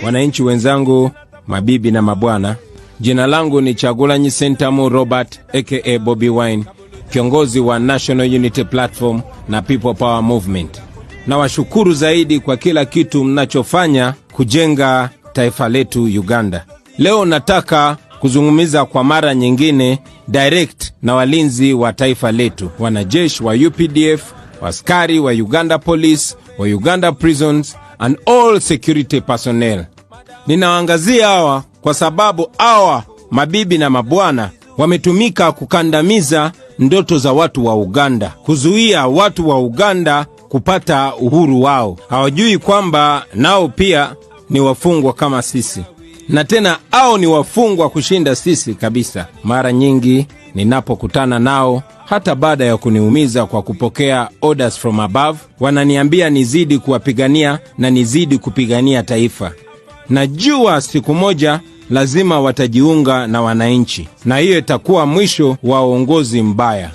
Wananchi wenzangu, mabibi na mabwana, jina langu ni Kyagulanyi Ssentamu Robert aka Bobby Wine, kiongozi wa National Unity Platform na People Power Movement. Na washukuru zaidi kwa kila kitu mnachofanya kujenga taifa letu Uganda. Leo nataka kuzungumza kwa mara nyingine direct na walinzi wa taifa letu, wanajeshi wa UPDF, askari wa Uganda Police, wa Uganda Prisons and all security personnel. Ninawaangazia hawa kwa sababu hawa mabibi na mabwana wametumika kukandamiza ndoto za watu wa Uganda, kuzuia watu wa Uganda kupata uhuru wao. Hawajui kwamba nao pia ni wafungwa kama sisi, na tena hao ni wafungwa kushinda sisi kabisa. Mara nyingi ninapokutana nao, hata baada ya kuniumiza kwa kupokea orders from above, wananiambia nizidi kuwapigania na nizidi kupigania taifa. Najua siku moja lazima watajiunga na wananchi, na hiyo itakuwa mwisho wa uongozi mbaya.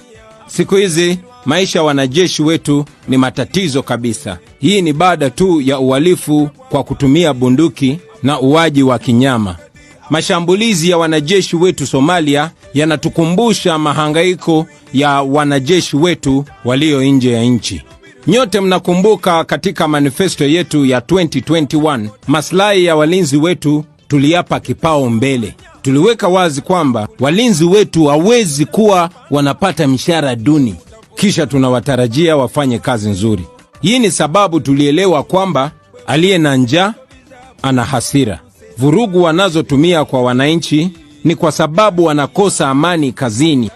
Siku hizi maisha wanajeshi wetu ni matatizo kabisa. Hii ni baada tu ya uhalifu kwa kutumia bunduki na uwaji wa kinyama. Mashambulizi ya wanajeshi wetu Somalia yanatukumbusha mahangaiko ya wanajeshi wetu walio nje ya nchi. Nyote mnakumbuka katika manifesto yetu ya 2021, maslahi ya walinzi wetu tuliapa kipao mbele. Tuliweka wazi kwamba walinzi wetu hawezi kuwa wanapata mishahara duni kisha tunawatarajia wafanye kazi nzuri. Hii ni sababu tulielewa kwamba aliye na njaa ana hasira. Vurugu wanazotumia kwa wananchi ni kwa sababu wanakosa amani kazini.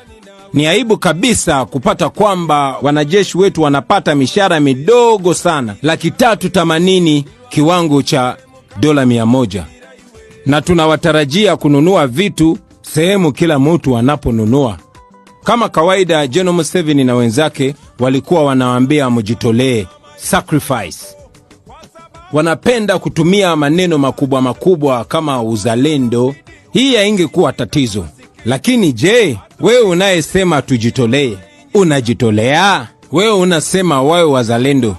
Ni aibu kabisa kupata kwamba wanajeshi wetu wanapata mishahara midogo sana, 380,000 kiwango cha $100, na tunawatarajia kununua vitu sehemu kila mtu anaponunua. Kama kawaida, General Museveni na wenzake walikuwa wanawaambia mjitolee, sacrifice. Wanapenda kutumia maneno makubwa makubwa kama uzalendo. Hii haingekuwa tatizo. Lakini je, wewe unayesema tujitolee, unajitolea? Wewe unasema wawe wazalendo,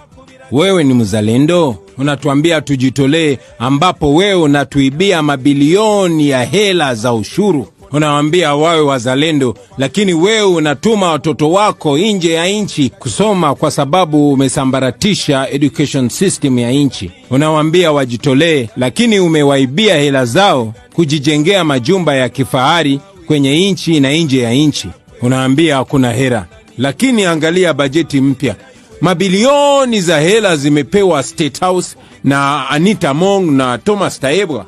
wewe ni mzalendo? Unatuambia tujitolee, ambapo wewe unatuibia mabilioni ya hela za ushuru. Unawaambia wawe wazalendo, lakini wewe unatuma watoto wako nje ya nchi kusoma kwa sababu umesambaratisha education system ya nchi. Unawaambia wajitolee, lakini umewaibia hela zao kujijengea majumba ya kifahari kwenye nchi na nje ya nchi. Unaambia hakuna hela, lakini angalia bajeti mpya. Mabilioni za hela zimepewa State House na Anita Among na Thomas Tayebwa.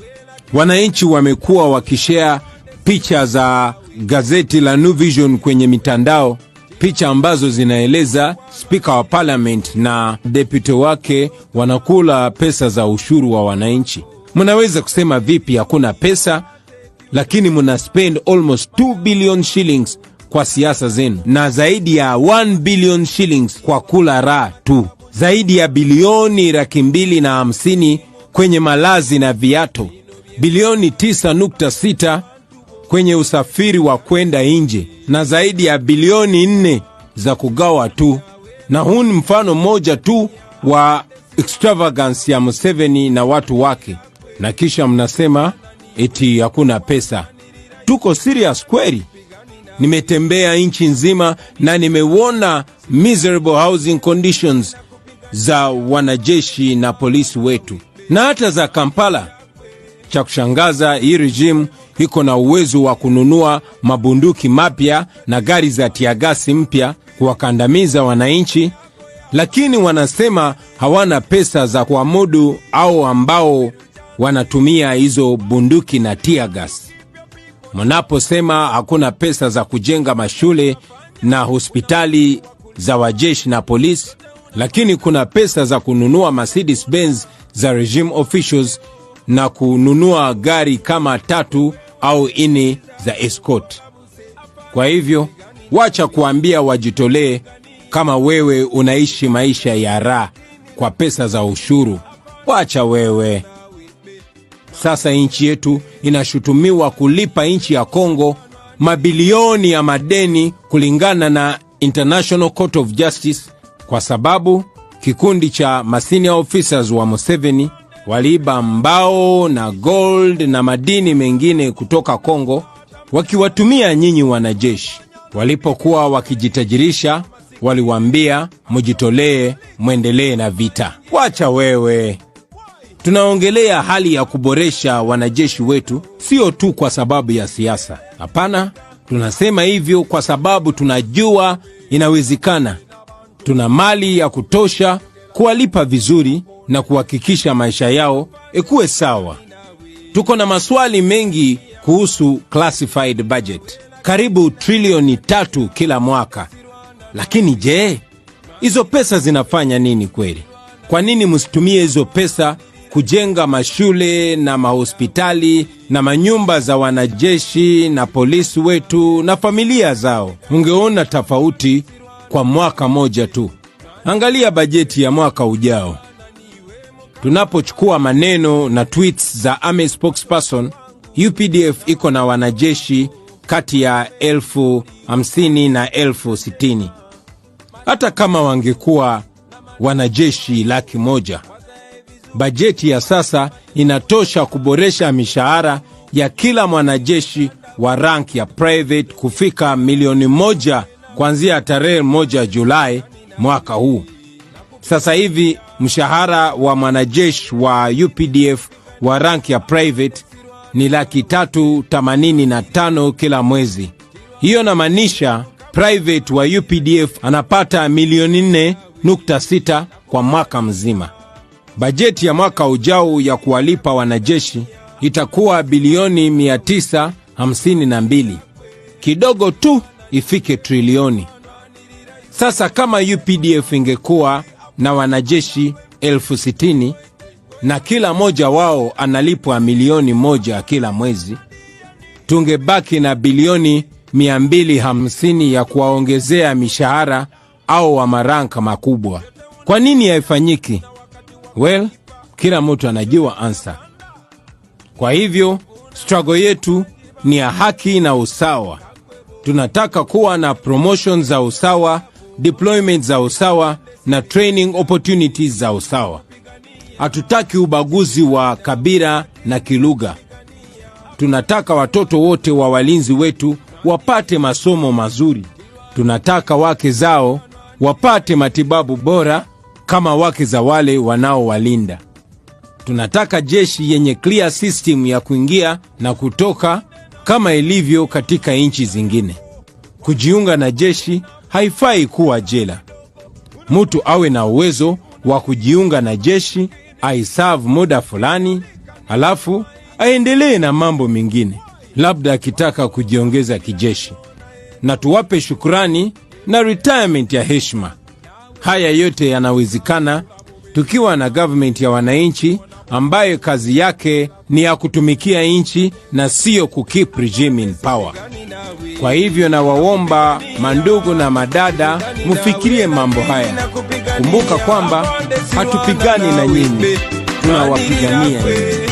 Wananchi wamekuwa wakishare picha za gazeti la New Vision kwenye mitandao, picha ambazo zinaeleza Speaker wa Parliament na deputy wake wanakula pesa za ushuru wa wananchi. Mnaweza kusema vipi hakuna pesa, lakini mna spend almost 2 billion shillings kwa siasa zenu, na zaidi ya 1 billion shillings kwa kula raha tu, zaidi ya bilioni 250 kwenye malazi na viatu, bilioni 9.6 kwenye usafiri wa kwenda nje, na zaidi ya bilioni 4 za kugawa tu. Na huu ni mfano moja tu wa extravagance ya Museveni na watu wake. Na kisha mnasema eti hakuna pesa. Tuko serious kweli? Nimetembea nchi nzima na nimeona miserable housing conditions za wanajeshi na polisi wetu, na hata za Kampala. Cha kushangaza, hii regime iko na uwezo wa kununua mabunduki mapya na gari za tiagasi mpya kuwakandamiza wananchi, lakini wanasema hawana pesa za kuamudu au ambao wanatumia hizo bunduki na tiagasi. Mnaposema hakuna pesa za kujenga mashule na hospitali za wajeshi na polisi, lakini kuna pesa za kununua Mercedes Benz za regime officials na kununua gari kama 3 au 4 za escort. Kwa hivyo, wacha kuambia wajitolee kama wewe unaishi maisha ya raha kwa pesa za ushuru. Wacha wewe. Sasa nchi yetu inashutumiwa kulipa nchi ya Kongo mabilioni ya madeni kulingana na International Court of Justice, kwa sababu kikundi cha senior officers wa Museveni waliiba mbao na gold na madini mengine kutoka Kongo, wakiwatumia nyinyi wanajeshi. Walipokuwa wakijitajirisha, waliwaambia mujitolee, muendelee na vita. Wacha wewe. Tunaongelea hali ya kuboresha wanajeshi wetu, sio tu kwa sababu ya siasa. Hapana, tunasema hivyo kwa sababu tunajua inawezekana. Tuna mali ya kutosha kuwalipa vizuri na kuhakikisha maisha yao ikuwe sawa. Tuko na maswali mengi kuhusu classified budget, karibu trilioni 3 kila mwaka. Lakini je, hizo pesa zinafanya nini kweli? Kwa nini msitumie hizo pesa kujenga mashule na mahospitali na manyumba za wanajeshi na polisi wetu na familia zao? Ungeona tofauti kwa mwaka moja tu. Angalia bajeti ya mwaka ujao. Tunapochukua maneno na tweets za Army spokesperson, UPDF iko na wanajeshi kati ya 50,000 na 60,000. Hata kama wangekuwa wanajeshi 100,000, bajeti ya sasa inatosha kuboresha mishahara ya kila mwanajeshi wa rank ya private kufika milioni 1 kuanzia tarehe 1 Julai mwaka huu. Sasa hivi mshahara wa mwanajeshi wa UPDF wa rank ya private ni 385,000 kila mwezi. Hiyo inamaanisha private wa UPDF anapata milioni 4.6 kwa mwaka mzima. Bajeti ya mwaka ujao ya kuwalipa wanajeshi itakuwa bilioni 952. Kidogo tu ifike trilioni. Sasa kama UPDF ingekuwa na wanajeshi 60,000 na kila moja wao analipwa milioni 1 kila mwezi, tungebaki na bilioni 250 ya kuwaongezea mishahara au wa maranka makubwa. Kwa nini haifanyiki? Well, kila mtu anajua answer. Kwa hivyo, struggle yetu ni ya haki na usawa. Tunataka kuwa na promotion za usawa, deployment za usawa na training opportunities za usawa. Hatutaki ubaguzi wa kabila na kilugha. Tunataka watoto wote wa walinzi wetu wapate masomo mazuri. Tunataka wake zao wapate matibabu bora kama wake za wale wanaowalinda. Tunataka jeshi yenye clear system ya kuingia na kutoka kama ilivyo katika nchi zingine. Kujiunga na jeshi haifai kuwa jela. Mtu awe na uwezo wa kujiunga na jeshi, aiserve muda fulani, halafu aendelee na mambo mengine, labda akitaka kujiongeza kijeshi. Na tuwape shukrani na retirement ya heshima. Haya yote yanawezekana tukiwa na government ya wananchi ambayo kazi yake ni ya kutumikia nchi na sio kukeep regime in power. Kwa hivyo na waomba mandugu na madada mufikirie mambo haya. Kumbuka kwamba hatupigani na nyinyi, tunawapigania nyinyi.